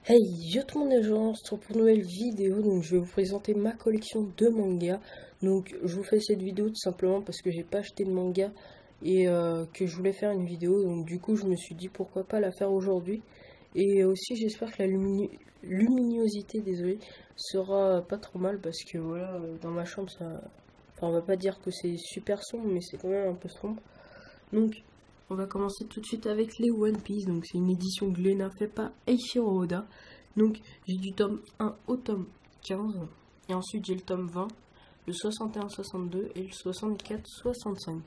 Hey, yo tout le monde, je on se retrouve pour une nouvelle vidéo. Donc je vais vous présenter ma collection de mangas. Donc je vous fais cette vidéo tout simplement parce que j'ai pas acheté de manga et que je voulais faire une vidéo. Donc du coup je me suis dit pourquoi pas la faire aujourd'hui. Et aussi j'espère que la luminosité, désolé, sera pas trop mal parce que voilà, dans ma chambre ça... Enfin on va pas dire que c'est super sombre mais c'est quand même un peu sombre. Donc on va commencer tout de suite avec les One Piece. Donc c'est une édition Glénat fait par Eiichiro Oda. Donc j'ai du tome 1 au tome 15. Et ensuite j'ai le tome 20, le 61-62 et le 64-65.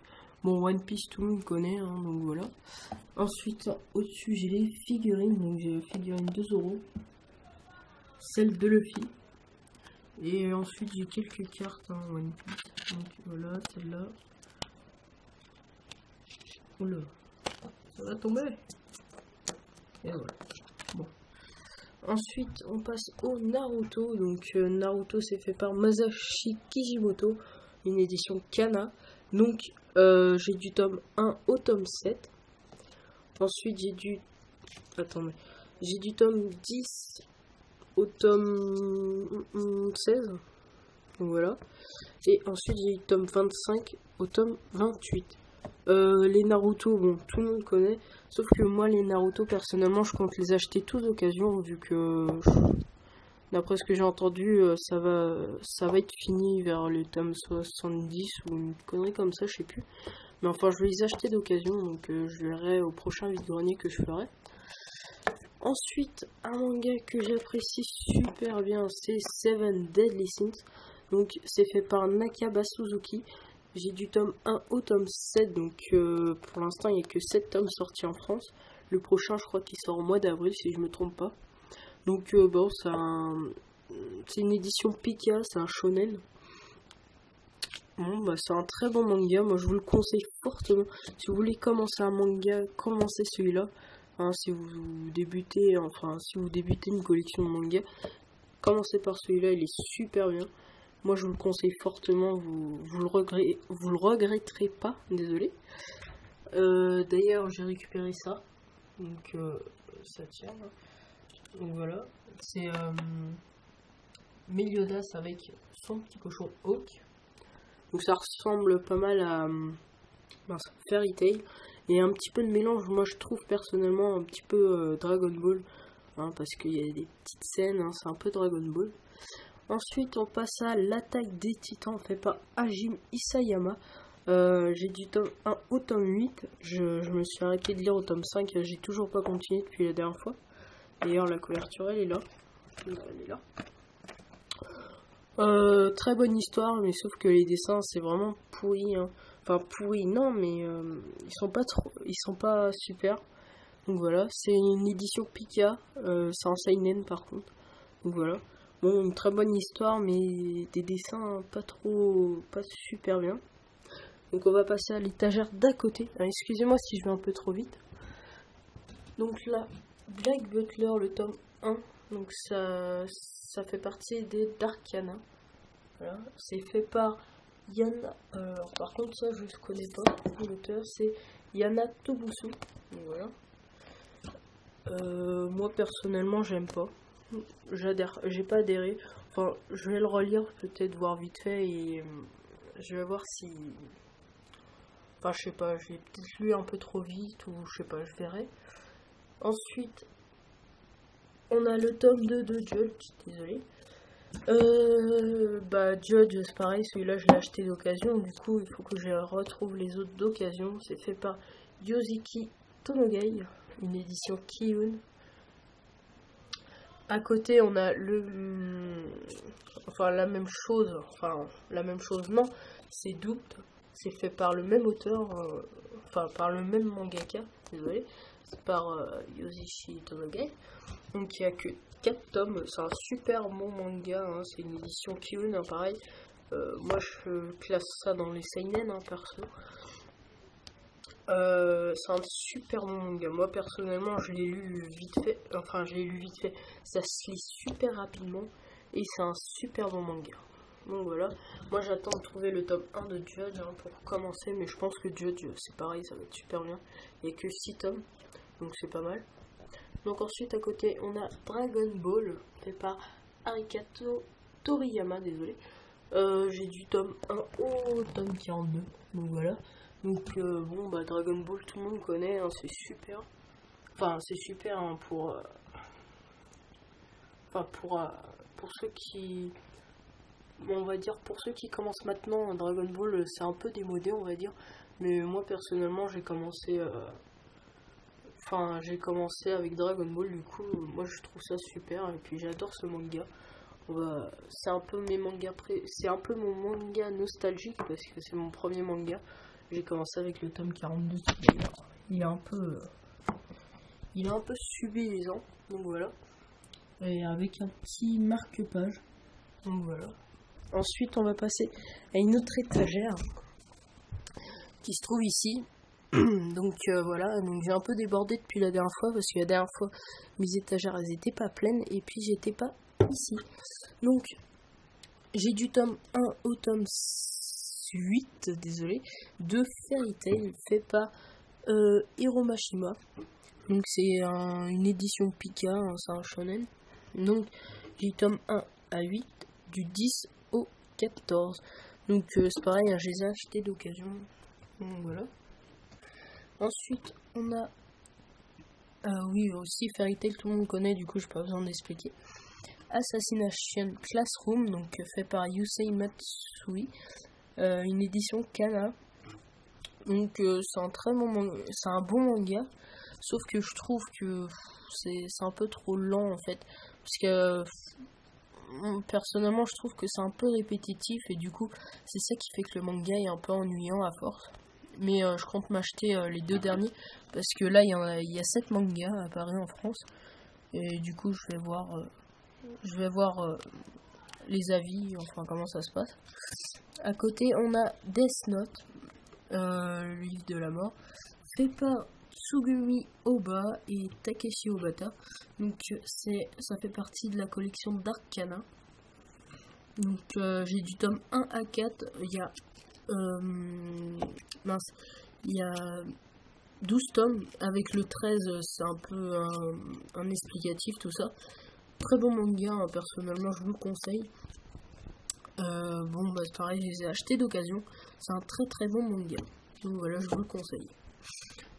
Bon, One Piece tout le monde connaît, hein, donc voilà. Ensuite au-dessus j'ai les figurines. Donc j'ai les figurines 2 euros, celle de Luffy. Et ensuite j'ai quelques cartes hein, One Piece. Donc voilà, celle-là. Oula, ça va tomber. Et voilà. Bon. Ensuite, on passe au Naruto. Donc, Naruto, c'est fait par Masashi Kishimoto, une édition Kana. Donc, j'ai du tome 1 au tome 7. Ensuite, j'ai du... Attendez. J'ai du tome 10 au tome 16. Donc, voilà. Et ensuite, j'ai du tome 25 au tome 28. Les Naruto, bon, tout le monde connaît. Sauf que moi, les Naruto, personnellement, je compte les acheter tous d'occasion, vu que, d'après ce que j'ai entendu, ça va être fini vers le tome 70 ou une connerie comme ça, je sais plus. Mais enfin, je vais les acheter d'occasion, donc je verrai au prochain vide-grenier que je ferai. Ensuite, un manga que j'apprécie super bien, c'est Seven Deadly Sins. Donc, c'est fait par Nakaba Suzuki. J'ai du tome 1 au tome 7, donc pour l'instant il n'y a que 7 tomes sortis en France. Le prochain je crois qu'il sort au mois d'avril si je me trompe pas. Donc bon, c'est une édition Pika, c'est un shonen. Bon bah c'est un très bon manga, moi je vous le conseille fortement. Si vous voulez commencer un manga, commencez celui-là. Hein, si vous débutez une collection de mangas, commencez par celui-là, il est super bien. Moi je vous le conseille fortement, vous le regretterez pas, désolé. D'ailleurs j'ai récupéré ça, donc ça tient. Là. Donc voilà, c'est Meliodas avec son petit cochon Hawk. Donc ça ressemble pas mal à Fairy Tail. Et un petit peu de mélange, moi je trouve personnellement un petit peu Dragon Ball. Hein, parce qu'il y a des petites scènes, hein, c'est un peu Dragon Ball. Ensuite, on passe à l'attaque des titans fait par Hajime Isayama. J'ai du tome 1 au tome 8. Je me suis arrêté de lire au tome 5. J'ai toujours pas continué depuis la dernière fois. D'ailleurs, la couverture, elle est là. Elle est là. Très bonne histoire, mais sauf que les dessins, c'est vraiment pourri. Hein. Enfin, pourri, non, mais ils sont pas super. Donc voilà, c'est une édition Pika. C'est un seinen par contre. Donc voilà. Bon, une très bonne histoire, mais des dessins pas super bien. Donc on va passer à l'étagère d'à côté. Excusez-moi si je vais un peu trop vite. Donc là, Black Butler, le tome 1. Donc ça fait partie des Darkana. Voilà. C'est fait par Yana. Par contre ça je ne connais pas. L'auteur c'est Yana Tobusu. Donc voilà. Moi personnellement j'aime pas. J'ai pas adhéré. Enfin, je vais le relire peut-être, voir vite fait et je vais voir si. Enfin, je sais pas, j'ai peut-être lu un peu trop vite ou je sais pas, je verrai. Ensuite, on a le tome 2 de Judge, désolé. Judge, c'est pareil, celui-là je l'ai acheté d'occasion, du coup il faut que je retrouve les autres d'occasion. C'est fait par Yoshiki Tonogai, une édition Kiyun. À côté, on a la même chose, non, c'est Doubt, c'est fait par le même auteur, par le même mangaka, désolé, c'est par Yoshiki Tonogai. Donc il n'y a que 4 tomes, c'est un super bon manga, hein, c'est une édition Kiyun, hein, pareil. Moi je classe ça dans les seinen, hein, perso. C'est un super bon manga. Moi personnellement je l'ai lu vite fait. Ça se lit super rapidement. Et c'est un super bon manga. Donc voilà. Moi j'attends de trouver le tome 1 de Judge hein, pour commencer. Mais je pense que Judge c'est pareil, ça va être super bien. Il n'y a que 6 tomes. Donc c'est pas mal. Donc ensuite à côté on a Dragon Ball fait par Arikato Toriyama, désolé. J'ai du tome 1 au tome 42, donc voilà. Donc bon bah Dragon Ball tout le monde connaît, hein, c'est super. Enfin c'est super hein, pour ceux qui, on va dire pour ceux qui commencent maintenant. Dragon Ball c'est un peu démodé on va dire, mais moi personnellement j'ai commencé avec Dragon Ball, du coup moi je trouve ça super et puis j'adore ce manga. C'est un peu c'est un peu mon manga nostalgique parce que c'est mon premier manga. J'ai commencé avec le tome 42 d'ailleurs. Il a un peu subi les ans, donc voilà. Et avec un petit marque-page, donc voilà. Ensuite on va passer à une autre étagère qui se trouve ici. Donc voilà, donc j'ai un peu débordé depuis la dernière fois parce que la dernière fois mes étagères elles étaient pas pleines et puis j'étais pas ici. Donc j'ai du tome 1 au tome 8, désolé, de Fairy Tail fait par Hiromashima. Donc c'est une édition Pika, hein, c'est un shonen. Donc j'ai du tome 1 à 8, du 10 au 14. Donc c'est pareil, hein, je les ai achetés d'occasion. Donc voilà. Ensuite on a oui aussi Fairy Tail, tout le monde connaît, du coup j'ai pas besoin d'expliquer. Assassination Classroom, donc fait par Yusei Matsui, une édition Kana. Donc c'est un bon manga, sauf que je trouve que c'est un peu trop lent en fait, parce que personnellement je trouve que c'est un peu répétitif et du coup c'est ça qui fait que le manga est un peu ennuyant à force. Mais je compte m'acheter les 2 derniers parce que là il y a 7 mangas à Paris en France et du coup je vais voir les avis, enfin comment ça se passe. À côté on a Death Note, le livre de la mort, fait par Tsugumi Oba et Takeshi Obata. Donc ça fait partie de la collection d'Arcana. Donc j'ai du tome 1 à 4, il y a 12 tomes, avec le 13 c'est un peu un explicatif tout ça. Très bon manga, hein, personnellement je vous le conseille. Bon bah pareil, je les ai achetés d'occasion, c'est un très très bon manga, donc voilà, je vous le conseille.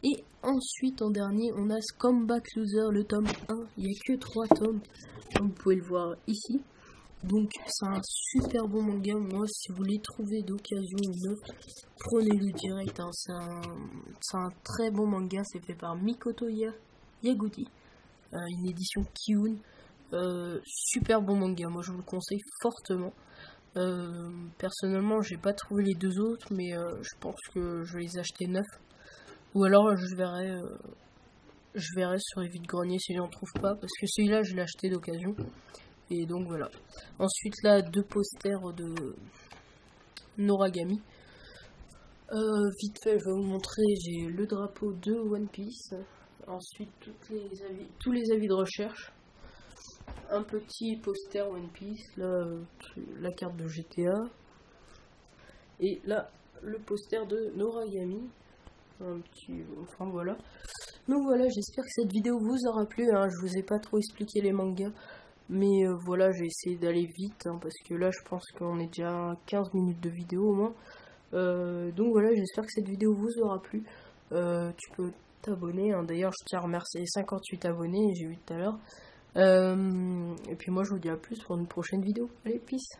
Et ensuite en dernier on a Comeback Loser, le tome 1, il n'y a que 3 tomes, comme vous pouvez le voir ici. Donc c'est un super bon manga, moi si vous les trouvez d'occasion ou neuf, prenez-le direct, hein. C'est un très bon manga, c'est fait par Mikoto Yaguchi, une édition Kiun. Super bon manga, moi je vous le conseille fortement. Personnellement j'ai pas trouvé les 2 autres, mais je pense que je vais les acheter neufs, ou alors je verrai sur les vides-greniers si j'en trouve pas, parce que celui-là je l'ai acheté d'occasion. Et donc voilà. Ensuite là 2 posters de Noragami. Vite fait je vais vous montrer, j'ai le drapeau de One Piece. Ensuite tous les avis de recherche. Un petit poster One Piece, là la carte de GTA, et là le poster de Noragami, enfin voilà. Donc voilà, j'espère que cette vidéo vous aura plu, hein. Je vous ai pas trop expliqué les mangas, mais voilà, j'ai essayé d'aller vite, hein, parce que là je pense qu'on est déjà à 15 minutes de vidéo au moins. Donc voilà, j'espère que cette vidéo vous aura plu. Tu peux t'abonner, hein. D'ailleurs je tiens à remercier les 58 abonnés, j'ai vu tout à l'heure. Et puis moi je vous dis à plus pour une prochaine vidéo. Allez, peace.